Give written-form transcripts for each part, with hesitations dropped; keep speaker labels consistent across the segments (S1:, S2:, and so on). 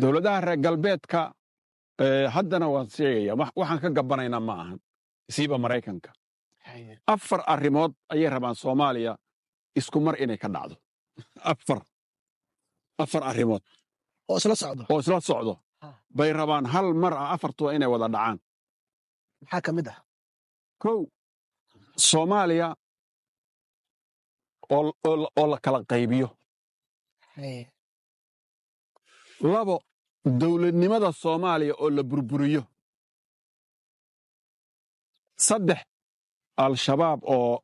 S1: dowladaha reer galbeedka haddana waan sheegaya waxaan ka gabbanaynaa ma ahan siiba maraykanka 4 arrimood ayay rabaan soomaaliya isku mar inay ka dhacdo 4 arrimood
S2: oo
S1: isla socdo bay rabaan hal mar ah 4tuba inay wada dhacaan
S2: maxaa ka mid ah
S1: 1 soomaaliya oo la kala qaybiyo 2 dowladnimada soomaaliya oo la burburiyo 3 al-shabaab oo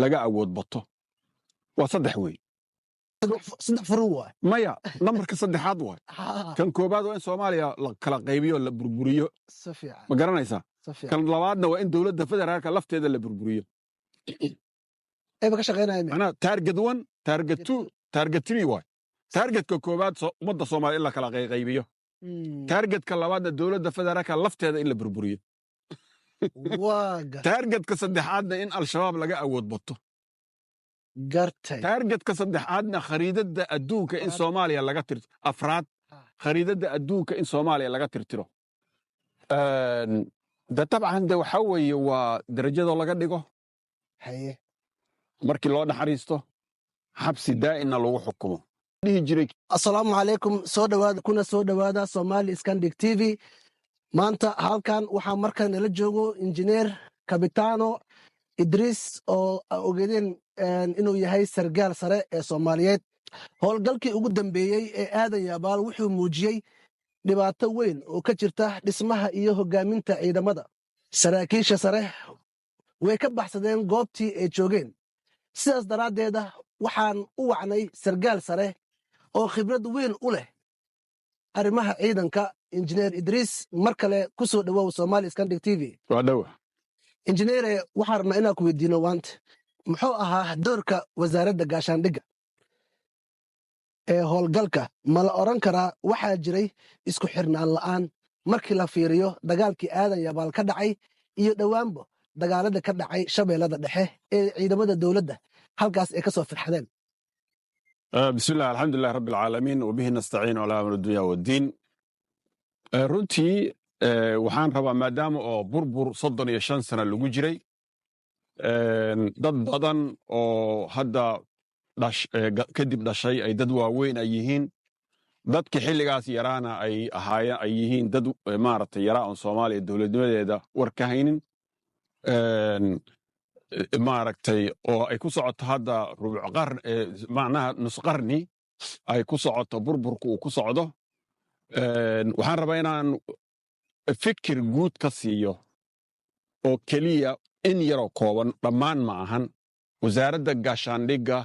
S1: laga awood bato waa 3 wey
S2: 3 furu waay
S1: maya nambarka 3aad waay kan koobaad waa in soomaaliya la kala qaybiyo la burburiyo ma garanaysaa kan labaadna waa in dowladda federaalka lafteeda la burburiyo
S2: ayba ka shaqeynayaan
S1: macnaha target 1 target 2 target 3 waay targetka koobaad ummadda soomaaliya in la kala qaybiyo targetka labaadna dowladda federaalka lafteeda in la burburiyo targetka 3aadna in al-shabaab laga awood bato targetka 3aadna khariidadda adduunka in soomaaliya laga tirtiro 4aad khariidadda adduunka in soomaaliya laga tirtiro de tabcan de waxaa weeye waa darajadoo laga dhigo markii loo naxariisto xabsi daa'inna lagu xukumo dhihi jiray
S2: assalaamu calaykum soo dhowaada Somali Scandic TV maanta halkan waxaa markaa nala joogo injineer Kabitaano Idris oo ogeedeen inuu yahay sargaal sare ee Soomaaliyeed howlgalkii ugu dambeeyay ee aadan yabaal wuxuu muujiyay dhibaato weyn oo ka jirta dhismaha iyo hogaaminta ciidamada saraakiisha sare way ka baxsadeen goobtii ay joogeen sidaas daraaddeed waxaan u wacnay sargaal sare oo khibrad weyn u leh arrimaha ciidanka injineer Idris mar kale ku soo dhawow Somali Scandic TV
S1: waa dhawa
S2: injineere waxaan rabnaa inaan ku weydiino waanta muxuu ahaa doorka wasaaradda gaashaandhigga ee howlgalka ma la oran karaa waxaa jiray isku xirnaan la'aan markii la fiiriyo dagaalkii aadan yabaal ka dhacay iyo dhowaanba dagaalada ka dhacay shabeellada dhexe ee ciidamada dowladda halkaas ay ka soo firxadeen
S1: bismillah alxamdulilah rabbi alcaalamiin wabihi nastaciin calaa amri dunya waddiin runtii waxaan rabaa maadaama oo burbur 35 sana lagu jiray dad badan oo hadda kadib dhashay ay dad waaweyn ay yihiin dadkii xilligaas yaraana ay yihiin dad maaragtay yaraa on soomaaliya dowladnimadeeda war ka haynin maaragtay oo ay ku socoto hadda macnaha nus qarni ay ku socoto burburku uu ku socdo waxaan rabaa inaan fikir guud ka siiyo oo keliya in yaroo kooban dhammaan ma ahan wasaaradda gaashaandhigga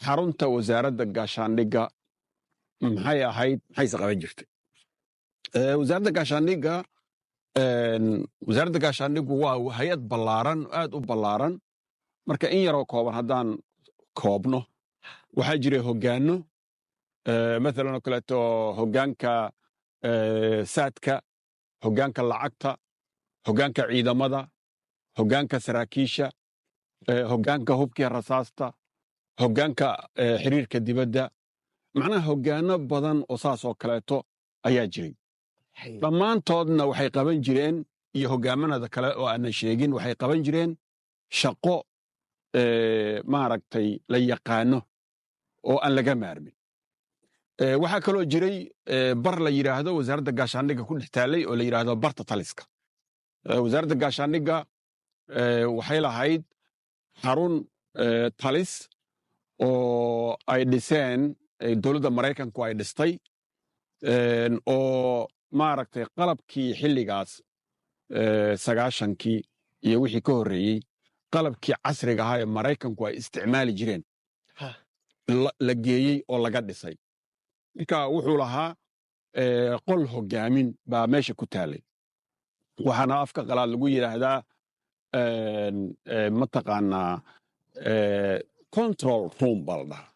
S1: xarunta wasaaradda gaashaandhigga maxay ahayd maxayse qaban jirtay wasaaradda gaashaandhiggu waa hay-ad ballaaran aad u ballaaran marka in yaroo kooban haddaan koobno waxaa jiray hoggaanno maalan oo kaleeto hoggaanka saadka hoggaanka lacagta hoggaanka ciidamada hoggaanka saraakiisha hoggaanka hubkii rasaasta hoggaanka xiriirka dibadda macnaha hoggaanno badan oo saas oo kaleeto ayaa jiray dhammaantoodna waxay qaban jireen iyo hoggaamanada kale oo aanan sheegin waxay qaban jireen shaqo maaragtay la yaqaano oo aan laga maarmin waxaa kaloo jiray bar la yidhaahdo wasaaradda gaashaandhigga ku dhex taallay oo la yidhaahdo barta taliska wasaaradda gaashaandhigga waxay lahayd xarun talis oo ay dhiseen dowladda maraykanku ay dhistay oo maaragtay qalabkii xilligaas 90kii iyo wixii ka horreeyey qalabkii casriga ahaa ee maraykanku ay isticmaali jireen la geeyey oo laga dhisay marka wuxuu lahaa qol hoggaamin baa meesha ku taallay waxaana afka qalaad lagu yidhaahdaa mataqaanaa control room baa la dhahaa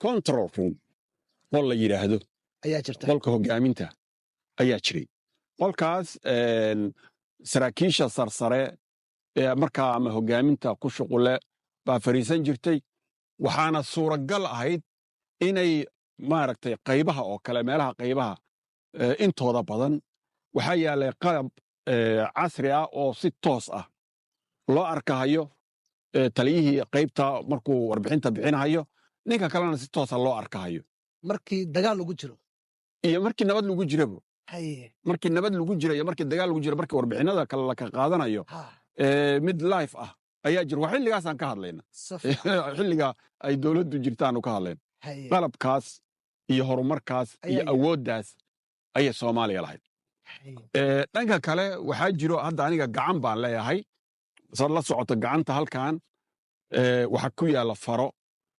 S1: control room qol la yidhaahdo qolka hoggaaminta ayaa jiray qolkaas saraakiisha sarsare ee markaa ama hoggaaminta ku shuqule baa fariisan jirtay waxaana suuragal ahayd inay maaragtay qaybaha oo kale meelaha qaybaha intooda badan waxaa yaalay qalab casri ah oo si toos ah loo arkahayo taliyihii qaybta markuu warbixinta bixinahayo ninka kalena si toosa loo arkahayo
S2: markii dagaal lagu jiro
S1: iyo markii nabad lagu jirabo
S2: haye
S1: markii nabad lagu jiro iyo markii dagaal lagu jiro markii warbixinada kale la ka qaadanayo
S2: ha
S1: mid life ah ayaa jira waa xilligaasaan ka hadlayna
S2: safi
S1: xilliga ay dowladdu jirtaanu ka hadlayna
S2: haye
S1: qalabkaas iyo horumarkaas iyo
S2: ayaa
S1: awooddaas ayay soomaaliya lahayd
S2: haye
S1: dhanka kale waxaa jiro hadda aniga gacan baan leeyahay sad la socoto gacanta halkan waxa ku yaalla faro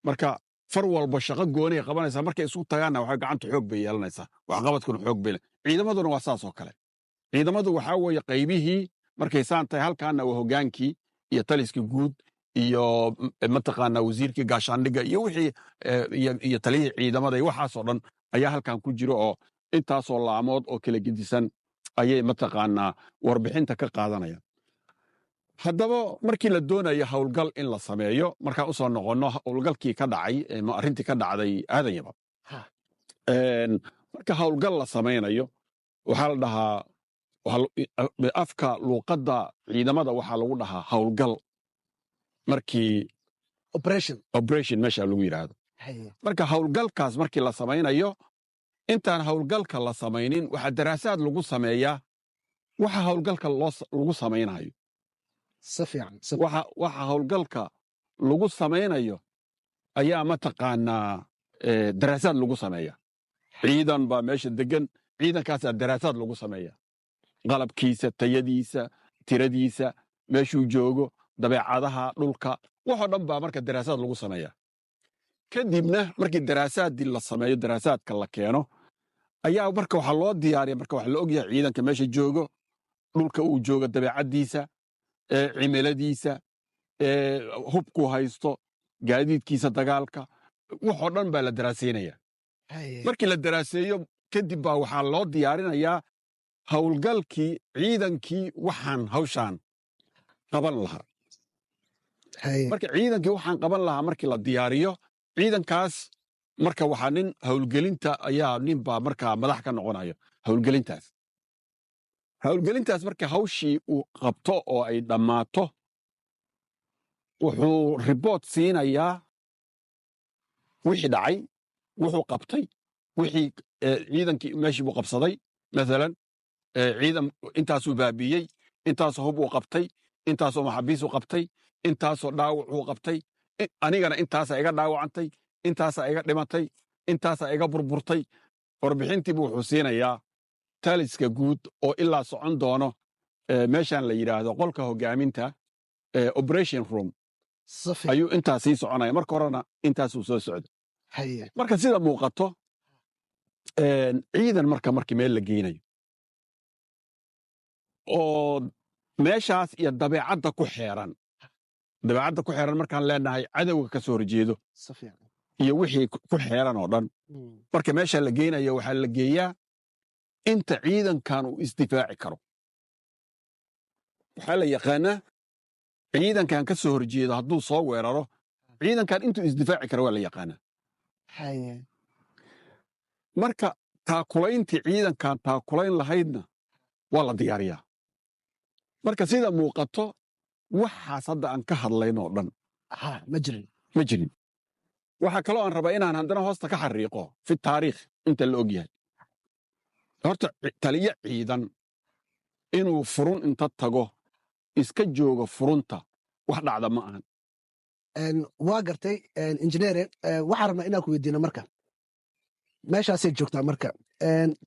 S1: marka far walba shaqo gooni ay qabanaysaa markay isu tagaanna waxay gacanta xoog bay yeelanaysaa waxqabadkuna xoog bay ciidamaduna waa saas oo kale ciidamadu waxaa weeye qaybihii markay saan tahay halkaanna waa hogaankii iyo taliskii guud iyo mataqaanaa wasiirkii gaashaandhigga iyo wixii iyo taliyihii ciidamada iyo waxaasoo dhan ayaa halkan ku jiro oo intaasoo laamood oo kala gedisan ayay mataqaanaa warbixinta ka qaadanayaan haddaba markii la doonayo howlgal in la sameeyo markaan usoo noqonno howlgalkii ka dhacay arrintii ka dhacday aadan yabad marka howlgal la samaynayo waxaa la dhahaa afka luuqadda ciidamada waxaa lagu dhahaa howlgal markii operation meesha lagu yidhaahdo
S2: haye
S1: marka howlgalkaas markii la samaynayo intaan howlgalka la samaynin waxaa daraasaad lagu sameeyaa waxa howlgalka lagu samaynayo
S2: si fiican
S1: waxa howlgalka lagu samaynayo ayaa mataqaanaa daraasaad lagu sameeya ciidan baa meesha degan ciidankaasaa daraasaad lagu sameeya qalabkiisa tayadiisa tiradiisa meeshuu joogo dabeecadaha dhulka waxoo dhan baa marka daraasaad lagu sameeya kadibna markii daraasaadii la sameeyo daraasaadka la keeno ayaa marka waxaa loo diyaariya marka waxa la ogyahay ciidanka meesha joogo dhulka uu joogo dabeecaddiisa cimiladiisa hubkuu haysto gaadiidkiisa dagaalka waxoo dhan baa la daraasaynaya markii la daraaseeyo kadib baa waxaa loo diyaarinayaa howlgalkii ciidankii waxaan hawshaan qaban lahaa marka ciidankii waxaan qaban lahaa markii la diyaariyo ciidankaas marka waxaa nin howlgelinta ayaa ninbaa markaa madax ka noqonayo howlgelintaas marka hawshii uu qabto oo ay dhammaato wuxuu riboort siinayaa wixii dhacay wuxuu qabtay wixii ciidankii meeshii buu qabsaday maalan ciidan intaasuu baabiiyey intaasoo hub uu qabtay intaasoo maxaabiisuu qabtay intaasoo dhaawacuu qabtay anigana intaasaa iga dhaawacantay intaasaa iga dhimatay intaasaa iga burburtay warbixintiibu wuxuu siinayaa taliska guud oo ilaa socon doono meeshaan la yidhaahdo qolka hogaaminta operation room ayuu intaas sii soconaya marka horena intaasuu soo socda marka sida muuqato ciidan markii meel la geynayo oo meeshaas iyo dabeecadda ku xeeran markaan leenahay cadowga ka soo horjeedo iyo wixii ku xeeran oo dhan marka meesha la geynayo waxaa la geeyaa inta ciidankan uu isdifaaci karo waxaa la yaqaanaa ciidankan ka soo horjeedo hadduu soo weeraro ciidankan intuu isdifaaci karo waa la yaqaanaa marka taakulayntii ciidankan taakulayn lahaydna waa la diyaariyaa marka sida muuqato waxaas hadda aan ka hadlayn oo dhan ma jirin waxaa kaloo aan rabaa inaan haddana hoosta ka xariiqo fi taariikh inta la og yahay horta taliyo ciidan inuu furun inta tago iska joogo furunta wax dhacda ma ahan
S2: waa gartay injineere waxaan rabnaa inaan ku weydiino marka meeshaasay joogtaa marka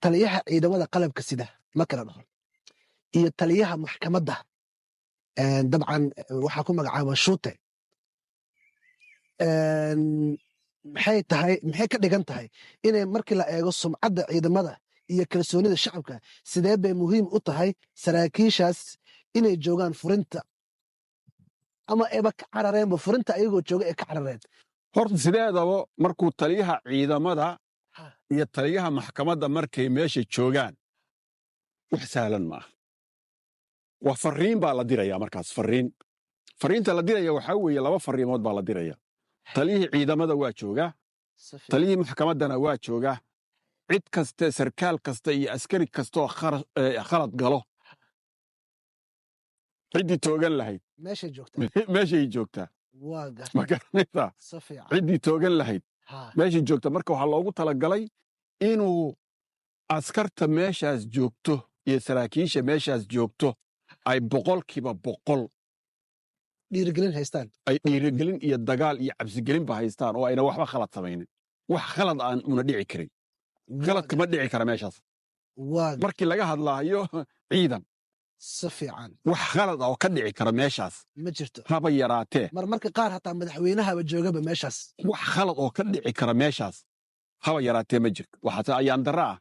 S2: taliyaha ciidamada qalabka sida ma kala dhaho iyo taliyaha maxkamadda dabcan waxaa ku magacaaba shuute maxay ka dhigan tahay inay markii la eego sumcadda ciidamada iyo kalsoonida shacabka sidee bay muhiim u tahay saraakiishaas inay joogaan furinta ama ayba ka carareenba furinta ayagoo jooga ee ka carareen
S1: horta sideedaba markuu taliyaha ciidamada iyo taliyaha maxkamadda markay meesha joogaan wax sahlan ma aha waa fariin baa la dirayaa markaas fariinta la diraya waxaa weeye 2 fariimood baa la diraya taliyihii ciidamada waa joogaa
S2: si fiican
S1: taliyihii maxkamaddana waa joogaa cid kaste sarkaal kasta iyo askari kastaoo khalad galo ciddii toogan lahayd
S2: meeshay joogtaa
S1: meeshay joogtaa
S2: waa
S1: ma
S2: gartay
S1: garanaysaa
S2: si fiican
S1: ciddii toogan lahayd
S2: ha
S1: meeshay joogta marka waxaa loogu talagalay inuu askarta meeshaas joogto iyo saraakiisha meeshaas joogto ay 100%
S2: dhiirigelin haystaan
S1: ay dhiirigelin iyo dagaal iyo cabsigelinba haystaan oo ayna waxba khalad samaynin wax khalad aan una dhici karin
S2: waa
S1: khaladka ma dhici kara meeshaas
S2: waa
S1: markii laga hadlaayo ciidan
S2: si fiican
S1: wax khalad ah oo ka dhici kara meeshaas
S2: ma jirto
S1: haba yaraatee
S2: marmarka qaar hataa madaxweynahaba joogaba meeshaas
S1: wax khalad oo ka dhici kara meeshaas haba yaraatee ma jirto waxaase ayaan darra ah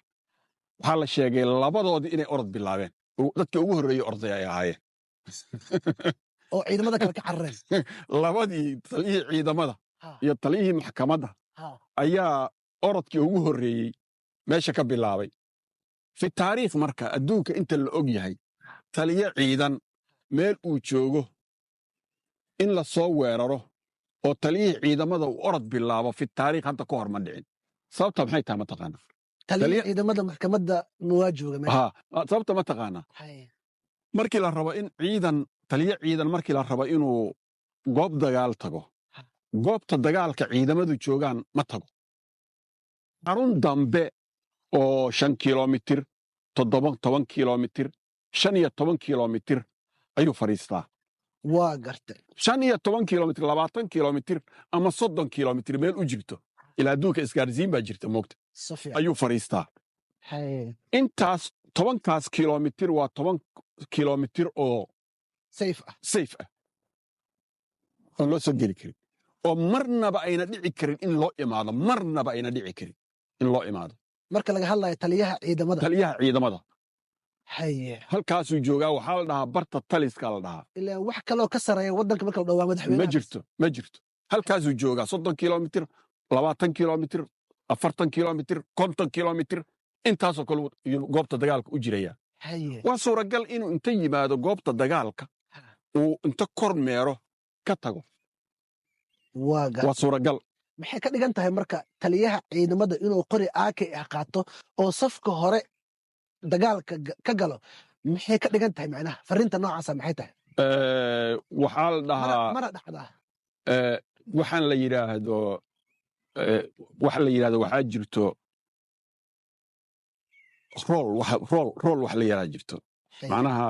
S1: waxaa la sheegay labadoodii inay orod bilaabeen dadkii ugu horreeyey orday ay ahaayeen
S2: oo ciidamada kale ka carareen
S1: labadii taliyihii ciidamada
S2: ha
S1: iyo taliyihii maxkamadda
S2: ha
S1: ayaa orodkii ugu horreeyey meesha ka bilaabay fi taariikh marka adduunka inta la og yahay taliyo ciidan meel uu joogo in la soo weeraro oo taliyihii ciidamada uu orod bilaabo fi taariikh hadda ka hor ma dhicin sababta maxay tahay mataqaanaa
S2: taliya ciidamada maxkamadda waa jooga meesha
S1: sababta mataqaanaa markii la rabo in taliyo ciidan markii la rabo inuu goob dagaal tago goobta dagaalka ciidamadu joogaan ma tago xarun dambe oo 5 kilomitir 7 kilomitir 15 kilomitir ayuu fadhiistaa
S2: waa gartay
S1: 15 kilomitir 20 kilomitir ama 30 kilomitir meel u jirto ilaa adduunka isgaarsiin baa jirta moogta
S2: si fiican
S1: ayuu fadhiistaa intaas 10kaas kilomitir waa 10 kilomitir oo
S2: safe ah
S1: oo loo soo geli karin oo marnaba ayna dhici karin in loo imaado marnaba ayna dhici karin in loo imaado
S2: marka laga hadlayo taliyaha ciidamada halkaasuu joogaa waxaa la dhahaa barta taliska la dhahaa ilaa wax kaloo ka sareeya waddanka marka la dhawaa madaxweynaha
S1: ma jirto halkaasuu joogaa 30 kilomitir 20 kilomitir 40 kilomitir 50 kilomitir intaasoo kale goobta dagaalka u jiraya waa suuragal inuu inta yimaado goobta dagaalka uu inta kor meero ka tago waa suuragal
S2: maxay ka dhigan tahay marka taliyaha ciidamada inuu qori aake qaato oo safka hore dagaalka ka galo maxay ka dhigan tahay macnaha fariinta noocaasa maxay tahay
S1: waxaa la dhahaa
S2: mana dhacdaa
S1: waxaan la yidhaahdo waxaa jirto rool wax la yidhaahdo jirto macnaha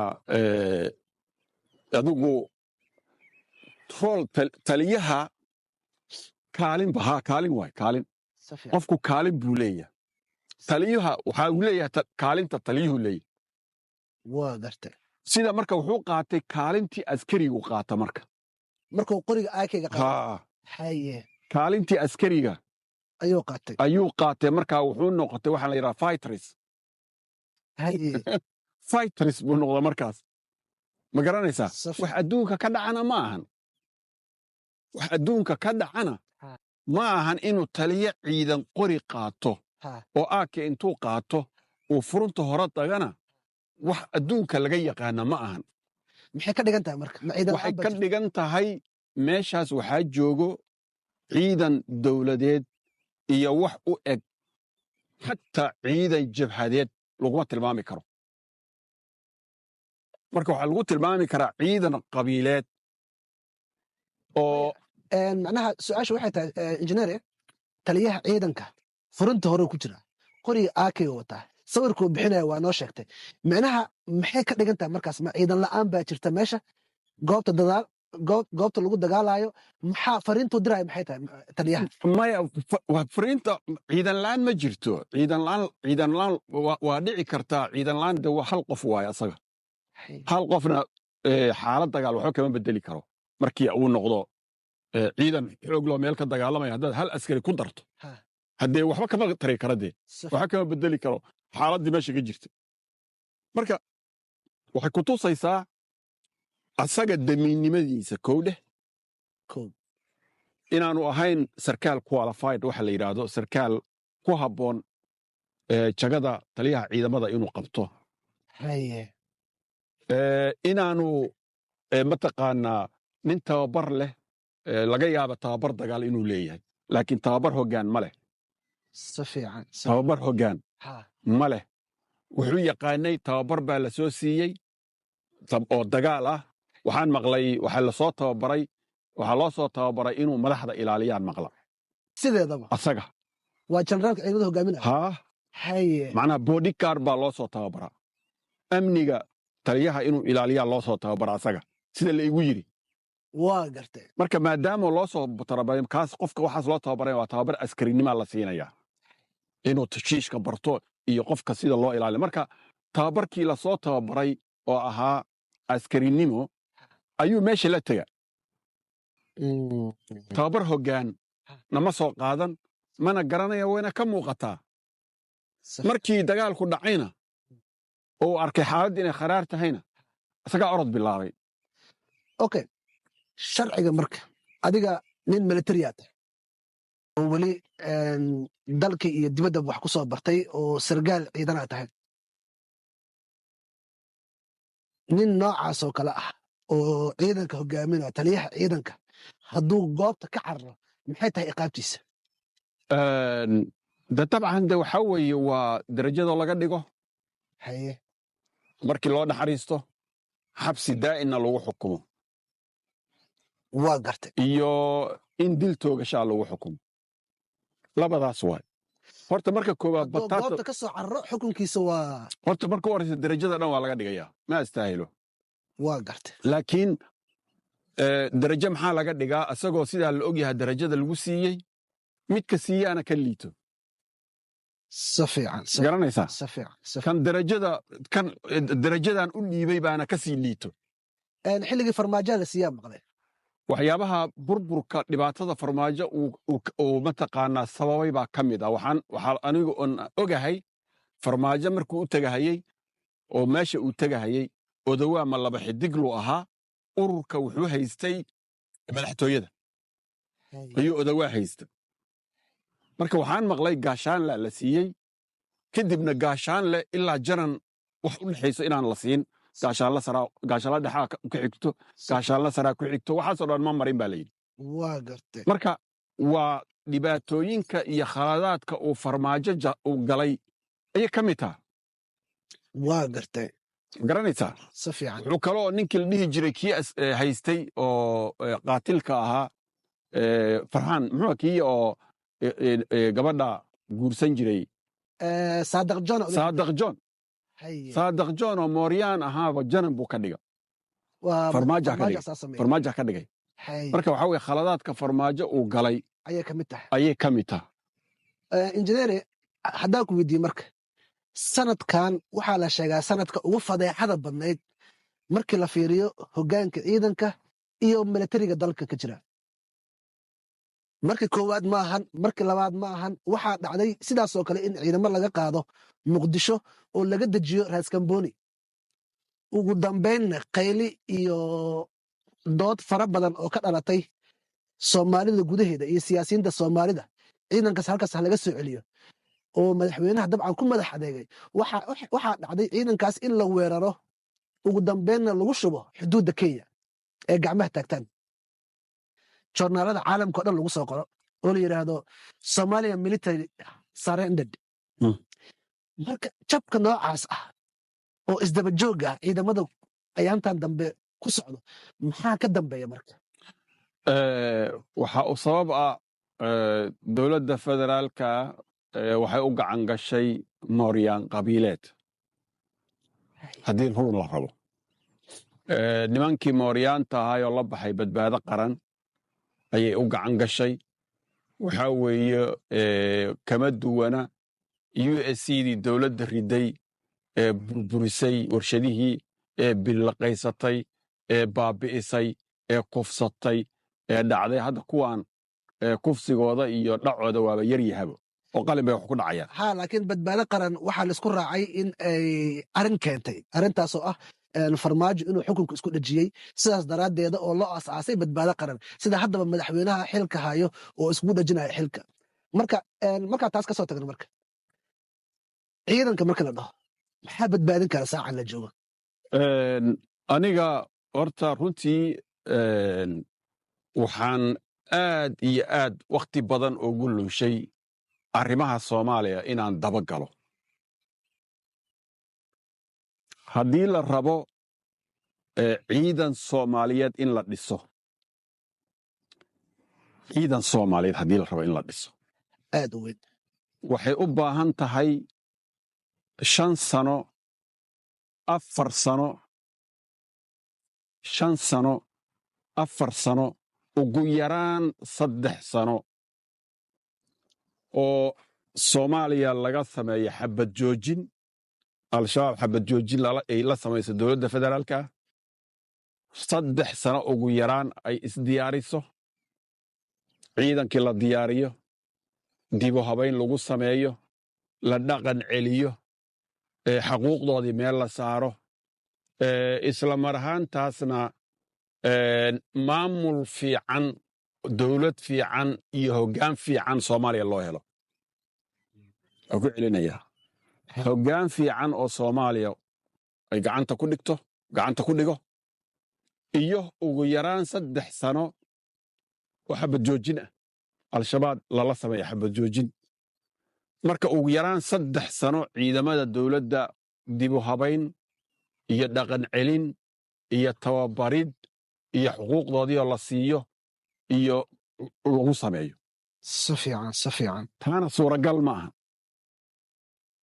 S1: adigu rool taliyaha kaalin waay kaalin qofku kaalin buu leeyahay taliyaha waxaa uu leeyahay kaalinta taliyuhu leeyahay
S2: waa gartay
S1: sida marka wuxuu qaatay kaalintii askarigu qaata
S2: markuu qoriga aakayga
S1: kaalintii askariga
S2: ayuu
S1: qaatay markaa wuxuu noqotay waxaa la yidhaha fighters buu noqda markaas ma garanaysaa wax adduunka ka dhacana ma ahan wax adduunka ka dhacana ma ahan inuu taliyo ciidan qori qaato oo aake intuu qaato uu furunta hore dagana wax adduunka laga yaqaana ma ahan
S2: maxay ka dhigan tahay marka
S1: waxay ka dhigan tahay meeshaas waxaa joogo ciidan dowladeed iyo wax u eg xataa ciidan jabhadeed laguma tilmaami karo marka waxaa lagu tilmaami karaa ciidan qabiileed oo
S2: macnaha su-aasha waxay tahay injineer taliyaha ciidanka furunta hore ku jira qoriga aakayga wataa sawirkuu bixinaya waa noo sheegtay macnaha maxay ka dhigan tahay markaas ma ciidan la'aan baa jirta meesha goobta lagu dagaalayo maxaa fariintuu diraya maxay tahay taliyaha
S1: maya fariinta ciidan la'aan ma jirto ciidan la'aan waa dhici kartaa ciidan la'aan de hal qof waaye asaga hal qofna xaalad dagaal waxba kama bedeli karo markii uu noqdo ciidan xoog loo meel ka dagaalamaya haddaad hal askari ku darto haddee waxba kama tari kara dee waxba kama bedeli karo xaaladdii meesha ka jirta marka waxay ku tusaysaa asaga damiinnimadiisa kowdheh inaanu ahayn sarkaal qualified waxa la yidhaahdo sarkaal ku habboon jagada taliyaha ciidamada inuu qabto inaanu mataqaanaa nin tababar leh laga yaaba tababar dagaal inuu leeyahay laakiin tababar hoggaan ma leh
S2: si fiican
S1: tababar hoggaan
S2: ha
S1: ma leh wuxuu yaqaanay tababar baa la soo siiyey oo dagaal ah waxaan maqlay waxaa loo soo tababaray inuu madaxda ilaaliyaan maqla
S2: sideedaba
S1: asaga
S2: waa generaalka ciidamada hogaaminaya
S1: haa
S2: haye
S1: macnaha bodyguard baa loo soo tababaraa amniga taliyaha inuu ilaaliyaa loo soo tababara asaga sida la igu yidhi
S2: waa gartay
S1: marka maadaama loo soo tababaray kaas qofka waxaas loo tababaray waa tababar askarinimaa la siinayaa inuu tashiishka barto iyo qofka sida loo ilaaliyo marka tababarkii lasoo tababaray oo ahaa askarinimo ayuu meesha la tega tababar hoggaan nama soo qaadan mana garanaya wayna ka muuqataa markii dagaalku dhacayna oo uu arkay xaaladda inay kharaar tahayna isagaa orod bilaabay
S2: okay sharciga marka adiga nin militariyaa tahay oo weli dalka iyo dibadda wax ku soo bartay oo sargaal ciidanaa tahay nin noocaas oo kale ah oo ciidanka hogaaminaya taliyaha ciidanka hadduu goobta ka cararo maxay tahay iqaabtiisa
S1: de dabcan de waxaa weeye waa derajadoo laga dhigo
S2: haye
S1: markii loo naxariisto xabsi daa'inna lagu xukumo
S2: waa gartay
S1: iyo in dil toogashaa lagu xukumo labadaas waay horta marka koowaad
S2: hadduu goobta ka soo cararo xukunkiisa waa
S1: horta marka u horreysa derajada dhan waa laga dhigayaa ma astaahilo
S2: waa gartay
S1: laakiin derajo maxaa laga dhigaa isagoo sidaa la og yahay derajada lagu siiyey midka siiyaana ka liito
S2: si fiican
S1: garanaysaa
S2: si fiican
S1: kan derajadan u dhiibay baana ka sii liito
S2: xilligii farmaajoa la siiyaa maqlay
S1: waxyaabaha burburka dhibaatada farmaajo uu mataqaanaa sababay baa ka mid ah waxaa anigu on ogahay farmaajo markuu u tegahayey oo meesha uu tegahayey odawaama laba xidigluu ahaa ururka wuxuu haystay madaxtooyada ayuu odawaa haysta marka waxaan maqlay gaashaanle la siiyey kadibna gaashaanle ilaa jaran wax u dhexayso inaan la siin gaashaanla dhexaa ku xigto gaashaanla saraa ku xigto waxaasoo dhan ma marin baa layidhi
S2: waa gartay
S1: marka waa dhibaatooyinka iyo khaladaadka uu farmaajo uu galay ayay ka mid taha
S2: waa gartay
S1: garanaysaa
S2: si fiican
S1: wuxuu kaloo ninkii la dhihi jiray kii haystay oo qaatilka ahaa farxaan muxuu kii oo gabadha guursan jiray
S2: saadaq
S1: john oo mooryaan ahaaba janan buu ka dhiga farmaaja ka dhigay marka waxaa weye khaladaadka farmaajo uu galay ayay ka mid taha
S2: injineere haddaan ku weydiiye marka sanadkan waxaa la sheegaa sanadka ugu fadeexada badnayd markii la fiiriyo hoggaanka ciidanka iyo militariga dalka ka jira markii koowaad ma ahan markii labaad ma ahan waxaa dhacday sidaasoo kale in ciidamo laga qaado muqdisho oo laga dejiyo raaskamboni ugu dambaynna qayli iyo dood fara badan oo ka dhalatay soomaalida gudaheeda iyo siyaasiyiinta soomaalida ciidankaas halkaas ha laga soo celiyo oo madaxweynaha dabcan ku madax adeegay waxaa dhacday ciidankaas in la weeraro ugu dambeynna lagu shubo xuduudda kenya ee gacmaha taagtaan joornaalada caalamka o dhan lagu soo qoro oo la yidhaahdo somalia military surrendered marka jabka noocaas ah oo isdaba joog ah ciidamada ayaantan dambe ku socdo maxaa ka dambeeya marka
S1: waxaa u sabab ah dowladda federaalka waxay u gacan gashay mooryaan qabiileed haddii run la rabo nimankii mooryaanta ahaayoo la baxay badbaado qaran ayay u gacan gashay waxaa weeye kama duwana u s cdii dowladda riday ee burburisay warshadihii ee billaqaysatay ee baabi'isay ee kufsatay ee dhacday hadda kuwaan kufsigooda iyo dhacooda waaba yar yahabo oo qalin bay wax ku dhacayaan
S2: ha laakiin badbaado qaran waxaa laisku raacay in ay arrin keentay arrintaasoo ah farmaajo inuu xukunka isku dhejiyey sidaas daraaddeeda oo loo asaasay badbaado qaran sida haddaba madaxweynaha xilka hayo oo iskugu dhejinaya xilka markaa taas ka soo tagna marka ciidanka marka la dhaho maxaa badbaadin kara saacan la joogo
S1: aniga horta runtii waxaan aad iyo aad wakhti badan ugu lunshay arrimaha Soomaaliya inaan daba galo haddii la rabo ciidan Soomaaliyeed in la dhiso ciidan Soomaaliyeed haddii la rabo in la dhiso
S2: aad u weyn
S1: waxay u baahan tahay 5 sano 4 sano 5 sano 4 sano ugu yaraan 3 sano oo Soomaaliya laga sameeyo xabad joojin al-shabaab xabad joojin ay la samayso dowladda federaalka 3 sano ugu yaraan ay isdiyaariso ciidankii la diyaariyo dib u habayn lagu sameeyo la dhaqan celiyo xaquuqdoodii meel la saaro isla mar ahaantaasna maamul fiican dowlad fiican iyo hoggaan fiican Soomaaliya loo helo waxaan ku celinayaa hoggaan fiican oo Soomaaliya ay gacanta ku dhigo iyo ugu yaraan 3 sano oo xabad joojin ah al-shabaab lala sameeyo xabad joojin marka ugu yaraan 3 sano ciidamada dowladda dib u habayn iyo dhaqan celin iyo tababarid iyo xuquuqdoodii oo la siiyo iyo lagu sameeyo
S2: si fiican
S1: taana suuragal ma aha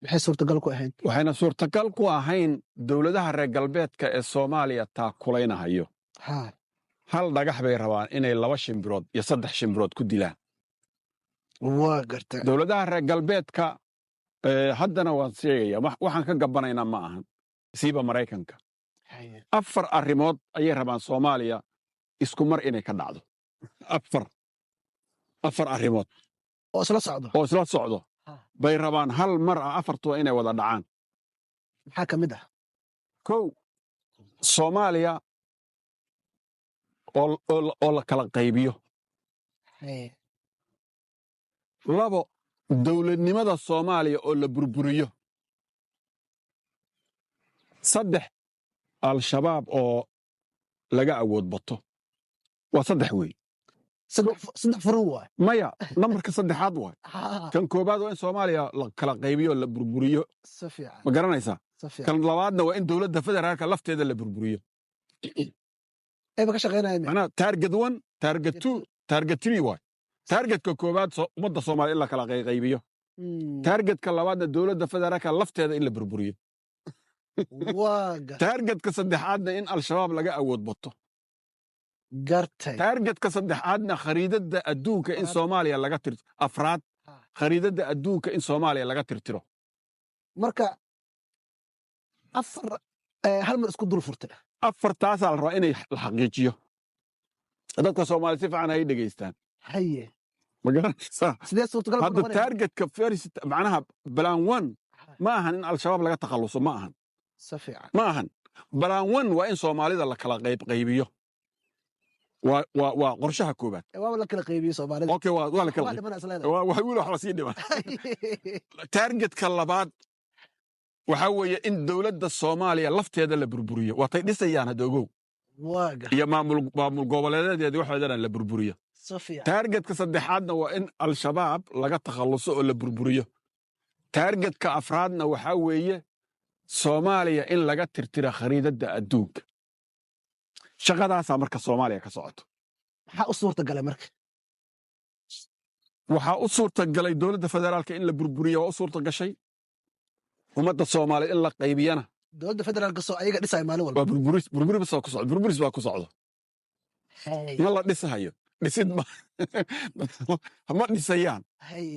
S2: maxay suurtagal ku ahayd
S1: waxayna suurtagal ku ahayn dowladaha reer galbeedka ee Soomaaliya taakulaynahayo hal dhagax bay rabaan inay 2 shimbirood iyo 3 shimbirood ku dilaan
S2: waa gartay
S1: dowladaha reer galbeedka haddana waan sheegaya waxaan ka gabanaynaa ma ahan siiba Maraykanka 4 arrimood ayay rabaan Soomaaliya isku mar inay ka dhacdo 4 arrimood
S2: oo isla
S1: socdo bay rabaan hal mar afartuba inay wada dhacaan
S2: maxaa ka mid ah
S1: 1 Soomaaliya oo la kala qaybiyo 2 dowladnimada Soomaaliya oo la burburiyo 3 al-shabaab oo laga awood bato waa 3 wey
S2: saddex furun waay
S1: maya nambarka 3aad waay kan koobaad waa in Soomaaliya la kala qaybiyo la burburiyo
S2: si fiican
S1: ma garanaysaa kan labaadna waa in dowladda federaalka lafteeda la burburiyo
S2: ay ka shaqeynayaan
S1: ana target 1 target 2 target 3 waay targetka koobaad ummadda Soomaaliya in la kala qaybiyo targetka labaadna dowladda federaalka lafteeda in la burburiyo targetka saddexaadna in al-shabaab laga awood bato
S2: gartay
S1: targetka saddexaadna khariidada adduunka in Soomaaliya laga tirtiro afraad khariidada adduunka in Soomaaliya laga tirtiro
S2: marka 4 hal mar isku dul furtay
S1: 4taas la rabaa inay la xaqiijiyo dadka Soomaaliya si fiican ay dhageystaan
S2: haye
S1: ma garanaysaa
S2: sidee suurtagal
S1: hadda targetka first macnaha plan 1 ma ahan in al-shabaab laga takhaluso ma ahan
S2: si fiican
S1: ma ahan plan 1 waa in Soomaalida la kala qaybiyo waa qorshaha koobaad
S2: waa la kala qaybiyo Soomaalida
S1: okay waa la kala waa wiil wax la sii dhiman targetka labaad waxa weeye in dowladda Soomaaliya lafteeda la burburiyo waatay dhisayaan hadda ogow iyo maamul goboleedeed waxaadana la burburiyo targetka saddexaadna waa in al-shabaab laga takhaluso oo la burburiyo targetka afraadna waxa weeye Soomaaliya in laga tirtiro khariidada adduunka shaqadaasa marka Soomaaliya ka socoto
S2: maxaa u suurtagalay marka
S1: waxaa u suurtagalay dowladda federaalka in la burburiyo waa u suurtagashay ummadda Soomaaliya in la qaybiyana
S2: dowladda federaalka soo ayaga dhisay maalin walba
S1: waa burburis baa ku socdo ma la dhisayo dhisid ma dhisayaan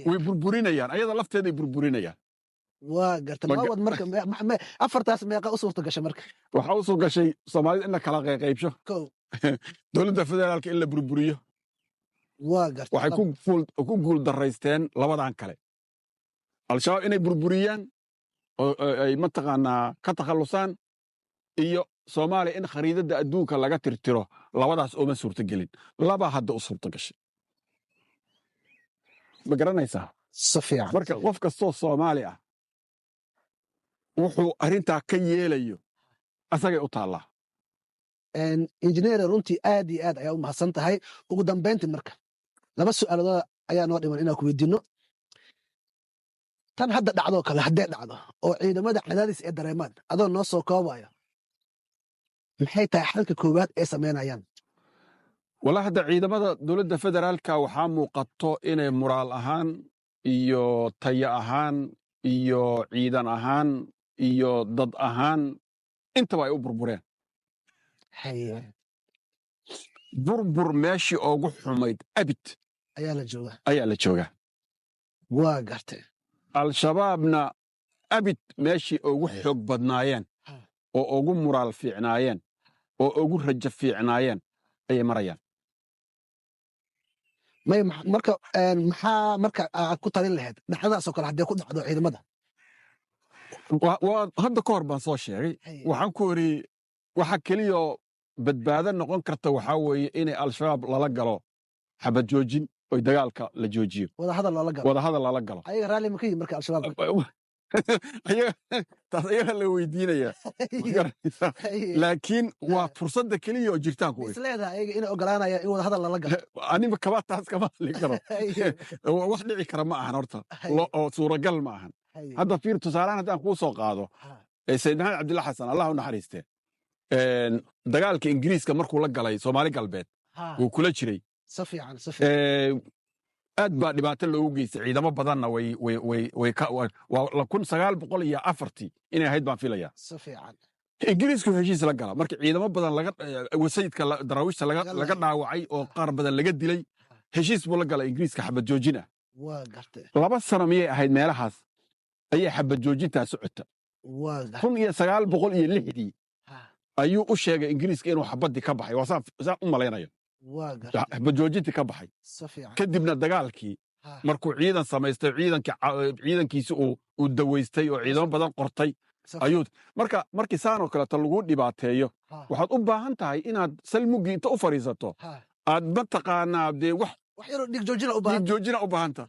S1: way burburinayaan ayada lafteeday burburinayaan
S2: waa gartay maawad marka 4taas meeqa u suurta gashay marka
S1: waxa u soo gashay Soomaalida in la kala qaybsho dowladda federaalka in la burburiyo
S2: waa gartay
S1: waxay ku guul daraysteen labadan kale al-shabaab inay burburiyaan oo ay mataqaanaa ka takhalusaan iyo Soomaaliya in khariidada adduunka laga tirtiro labadaas oo ma suurtagelin laba hadda u suurta gashay ma garanaysaa
S2: si fiican
S1: marka qof kastoo Soomaali ah wuxuu arintaa ka yeelayo asagay u taallaa
S2: injineer runtii aad iyo aad ayaa u mahadsan tahay ugu dambeyntii marka laba su'aalood ayaa noo dhiman inaan ku weydiino tan hadda dhacdoo kale haddee dhacdo oo ciidamada cadaadis ee dareemaan adoo noo soo koobayo maxay tahay xalka koowaad ee samaynayaan
S1: walaa hadda ciidamada dowladda federaalka waxaa muuqato inay muraal ahaan iyo tayo ahaan iyo ciidan ahaan iyo dad ahaan intaba ay u burbureen
S2: haye
S1: burbur meeshii ugu xumayd abid
S2: ayaa la
S1: joogaa
S2: waa gartay
S1: al-shabaabna abid meeshii ugu xoog badnaayeen oo ugu muraal fiicnaayeen oo ugu rajo fiicnaayeen ayay marayaan
S2: maxaa marka aad ku talin lahayd dhacdadaasoo kale haddee ku dhacdo ciidamada
S1: hadda ka hor baan soo sheegay waxaan ku iri waxa keliyoo badbaado noqon karta waxaa weeye inay al-shabaab lala galo xabad joojin oy dagaalka la joojiyo wadahadal lala galo
S2: ayaga raalli ma ka yihin marka al-shabaab
S1: taas ayaga la weydiinaya laakiin waa fursadda keliya oo jirtaan ku
S2: isleedaha ayaga inay ogolaanayaan in wadahadal lala galo
S1: aniba kaba taas kama hadli karo wax dhici kara ma ahan horta oo suuragal ma ahan hadda fiir tusaalahan haddaan kuu soo qaado sayid maxamed cabdilla xasan allah u naxariiste dagaalka ingiriiska markuu la galay soomaali galbeed wuu kula jiray aad baa dhibaato loogu geystay ciidamo badanna inay ahayd baan filaya ingiriisku heshiis la gala marka ciidamo badan sayidka daraawiishta laga dhaawacay oo qaar badan laga dilay heshiis buu la gala ingiriiska xabad joojin ah 2 sano miyay ahayd meelahaas ayay xabad joojintaa socota 1906 ayuu u sheegay ingiriiska inuu xabaddii ka baxay waa saan u malaynayo xabad joojintii ka baxay kadibna dagaalkii markuu ciidan samaystay ciidankiisi uu dawaystay oo ciidamo badan qortay ayuu markii saanoo kaleeto lagu dhibaateeyo waxaad u baahan tahay inaad salmuggii inta u fadhiisato aad mataqaanaa dee wax dhiig joojina u baahanta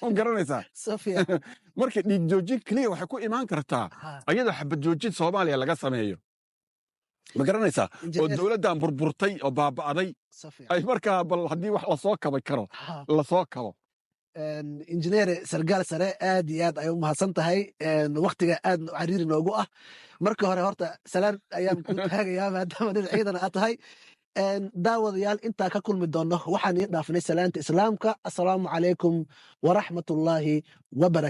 S1: ma garanaysaa marka dhiig joojin keliya waxay ku imaan kartaa ayadoo xabad joojin soomaaliya laga sameeyo ma garanaysaa oo dowladdan burburtay oo baaba'day ay markaa bal haddii wax lasoo kabi karo lasoo kabo
S2: injineer sargaal sare aad iyo aad ay u mahadsan tahay waktiga aad cariiri noogu ah marka hore horta salaan ayaan ku taagayaa maadaama nin ciidan aad tahay daawadayaal intaa ka kulmi doonno waxaan ii dhaafnay salaanta islaamka assalaamu calaykum waraxmatullaahi wabarakatu